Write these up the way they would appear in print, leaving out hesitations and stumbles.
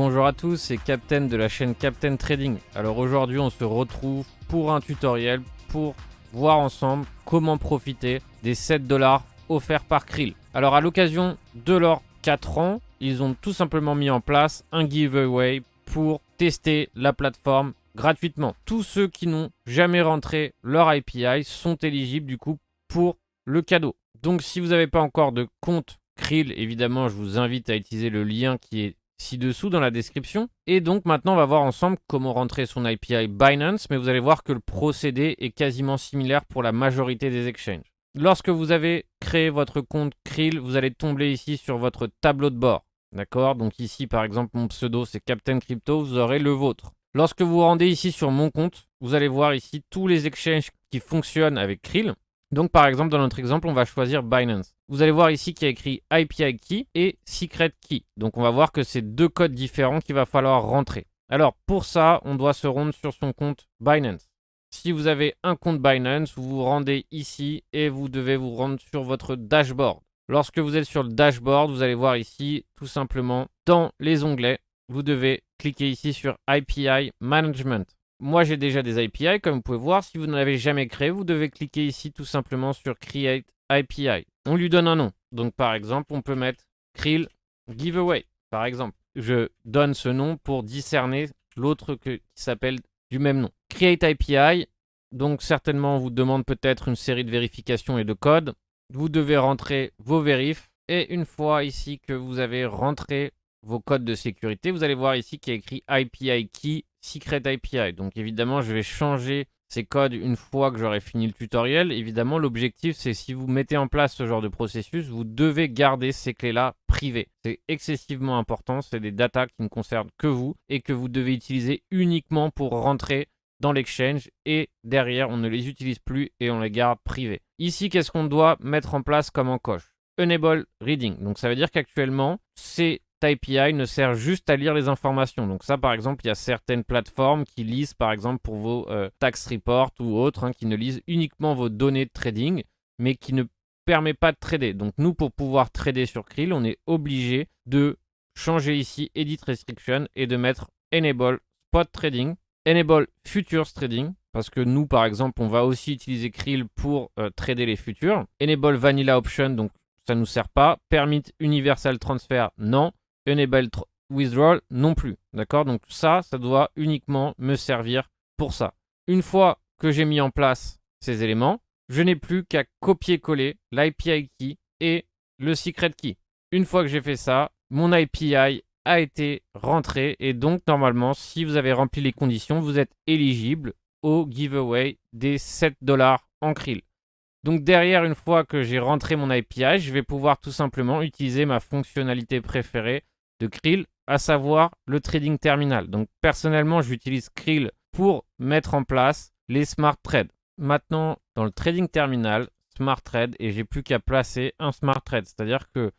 Bonjour à tous, c'est Captain de la chaîne Captain Trading. Alors aujourd'hui on se retrouve pour un tutoriel pour voir ensemble comment profiter des 7$ offerts par Krill. Alors à l'occasion de leurs 4 ans, ils ont tout simplement mis en place un giveaway pour tester la plateforme gratuitement. Tous ceux qui n'ont jamais rentré leur API sont éligibles du coup pour le cadeau. Donc si vous n'avez pas encore de compte Krill, évidemment je vous invite à utiliser le lien qui est ci-dessous dans la description. Et donc maintenant on va voir ensemble comment rentrer son API Binance, mais vous allez voir que le procédé est quasiment similaire pour la majorité des exchanges. Lorsque vous avez créé votre compte Krill, vous allez tomber ici sur votre tableau de bord. D'accord? Donc ici par exemple mon pseudo c'est Captain Crypto, vous aurez le vôtre. Lorsque vous vous rendez ici sur mon compte, vous allez voir ici tous les exchanges qui fonctionnent avec Krill. Donc par exemple dans notre exemple on va choisir Binance. Vous allez voir ici qu'il y a écrit API Key et Secret Key. Donc on va voir que c'est deux codes différents qu'il va falloir rentrer. Alors pour ça on doit se rendre sur son compte Binance. Si vous avez un compte Binance, vous vous rendez ici et vous devez vous rendre sur votre dashboard. Lorsque vous êtes sur le dashboard, vous allez voir ici tout simplement dans les onglets, vous devez cliquer ici sur API Management. Moi, j'ai déjà des API, comme vous pouvez voir. Si vous n'en avez jamais créé, vous devez cliquer ici tout simplement sur Create API. On lui donne un nom. Donc, par exemple, on peut mettre Krill Giveaway, par exemple. Je donne ce nom pour discerner l'autre qui s'appelle du même nom. Create API, donc certainement, on vous demande peut-être une série de vérifications et de codes. Vous devez rentrer vos vérifs. Et une fois ici que vous avez rentré vos codes de sécurité, vous allez voir ici qu'il y a écrit API Key Secret API. Donc évidemment, je vais changer ces codes une fois que j'aurai fini le tutoriel. Évidemment, l'objectif, c'est si vous mettez en place ce genre de processus, vous devez garder ces clés-là privées. C'est excessivement important. C'est des datas qui ne concernent que vous et que vous devez utiliser uniquement pour rentrer dans l'exchange. Et derrière, on ne les utilise plus et on les garde privées. Ici, qu'est-ce qu'on doit mettre en place comme encoche? Enable Reading. Donc ça veut dire qu'actuellement, c'est API ne sert juste à lire les informations. Donc ça, par exemple, il y a certaines plateformes qui lisent, par exemple, pour vos tax reports ou autres, qui ne lisent uniquement vos données de trading, mais qui ne permet pas de trader. Donc nous, pour pouvoir trader sur Krill, on est obligé de changer ici Edit Restriction et de mettre Enable Spot Trading, Enable Futures Trading, parce que nous, par exemple, on va aussi utiliser Krill pour trader les futurs. Enable Vanilla Option, donc ça ne nous sert pas. Permit Universal Transfer, non. Enable Withdrawal non plus, d'accord? Donc ça doit uniquement me servir pour ça. Une fois que j'ai mis en place ces éléments, je n'ai plus qu'à copier-coller l'API Key et le Secret Key. Une fois que j'ai fait ça, mon API a été rentré et donc normalement, si vous avez rempli les conditions, vous êtes éligible au giveaway des 7$ en Krill. Donc derrière, une fois que j'ai rentré mon API, je vais pouvoir tout simplement utiliser ma fonctionnalité préférée de Krill, à savoir le trading terminal. Donc personnellement, j'utilise Krill pour mettre en place les smart trades. Maintenant, dans le trading terminal, smart trade, et j'ai plus qu'à placer un smart trade. C'est-à-dire que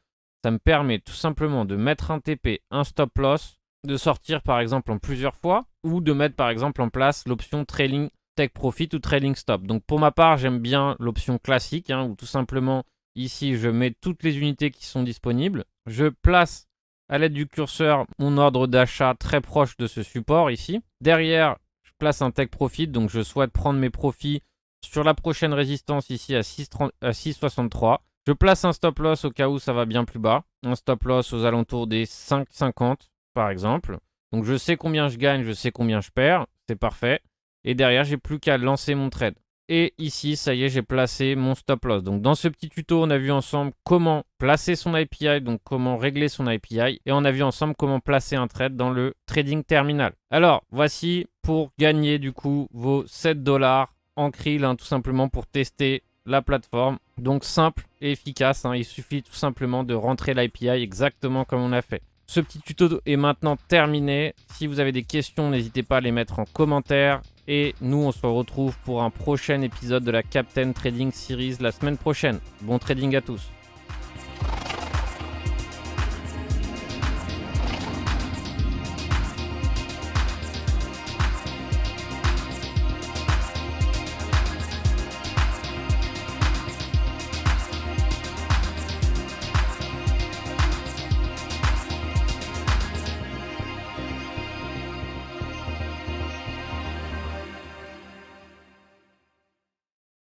ça me permet tout simplement de mettre un TP, un stop loss, de sortir par exemple en plusieurs fois, ou de mettre par exemple en place l'option trailing take profit ou trailing stop. Donc pour ma part, j'aime bien l'option classique, où tout simplement ici je mets toutes les unités qui sont disponibles. Je place à l'aide du curseur mon ordre d'achat très proche de ce support ici. Derrière, je place un take profit, donc je souhaite prendre mes profits sur la prochaine résistance ici à 6,63. Je place un stop loss au cas où ça va bien plus bas. Un stop loss aux alentours des 5,50 par exemple. Donc je sais combien je gagne, je sais combien je perds. C'est parfait. Et derrière, j'ai plus qu'à lancer mon trade. Et ici, ça y est, j'ai placé mon stop loss. Donc dans ce petit tuto, on a vu ensemble comment placer son API, donc comment régler son API. Et on a vu ensemble comment placer un trade dans le trading terminal. Alors, voici pour gagner du coup vos 7$ en Krill, tout simplement pour tester la plateforme. Donc simple et efficace, il suffit tout simplement de rentrer l'API exactement comme on a fait. Ce petit tuto est maintenant terminé. Si vous avez des questions, n'hésitez pas à les mettre en commentaire. Et nous, on se retrouve pour un prochain épisode de la Captain Trading Series la semaine prochaine. Bon trading à tous.